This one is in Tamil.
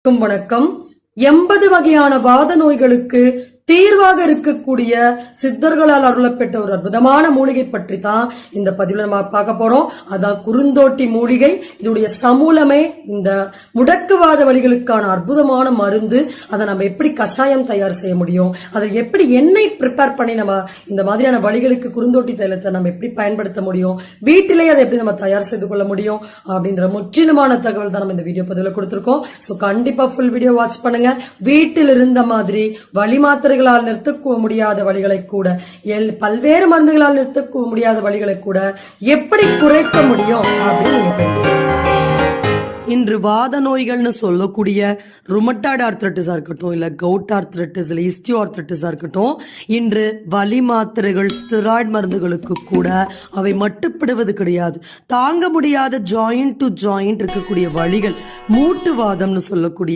வணக்கம். 80 வகையான வாத நோய்களுக்கு தீர்வாக இருக்கக்கூடிய சித்தர்களால் அருளப்பெற்ற ஒரு அற்புதமான மூலிகை பற்றி தான் இந்த பதிவுல நம்ம பார்க்க போறோம். அதான் குறுந்தோட்டி மூலிகை. இதோடைய சமூலமே இந்த முடக்குவாத வலிகளுக்கான அற்புதமான மருந்து. அதை நம்ம எப்படி கஷாயம் தயார் செய்ய முடியும், அதை எப்படி எண்ணெய் ப்ரிப்பேர் பண்ணி நம்ம இந்த மாதிரியான வலிகளுக்கு குறுந்தோட்டி தைலத்தை நம்ம எப்படி பயன்படுத்த முடியும், வீட்டிலேயே அதை எப்படி நம்ம தயார் செய்து கொள்ள முடியும் அப்படின்ற முற்றிலுமான தகவல் தான் நம்ம இந்த வீடியோ பதிவுல கொடுத்திருக்கோம். சோ கண்டிப்பா ஃபுல் வீடியோ வாட்ச் பண்ணுங்க. வீட்டில் இருந்த மாதிரி வலி மாத்திரை நிறுத்த முடியாத வழிகளை கூட, பல்வேறு மருந்துகளால் நிறுத்த முடியாத வழிகளை கூட எப்படி குறைக்க முடியும் அப்படின்னு நீங்க தெரிஞ்சுக்கணும். இன்று வாத நோய்கள்னு சொல்லக்கூடிய ருமட்டாய்டு ஆர்த்ரைட்டிஸா இருக்கட்டும், இல்ல கவுட் ஆர்த்ரைட்டிஸ், இல்ல இஸ்டியோ ஆர்த்ரைட்டிஸா இருக்கட்டும், இன்று வலி மாத்திரைகள், ஸ்டெராய்டு மருந்துகளுக்கு கூட அவை மட்டுப்படுவது கிடையாது. தாங்க முடியாத ஜாயிண்ட் டு ஜாயிண்ட் இருக்கக்கூடிய வலிகள், மூட்டுவாதம்னு சொல்லக்கூடிய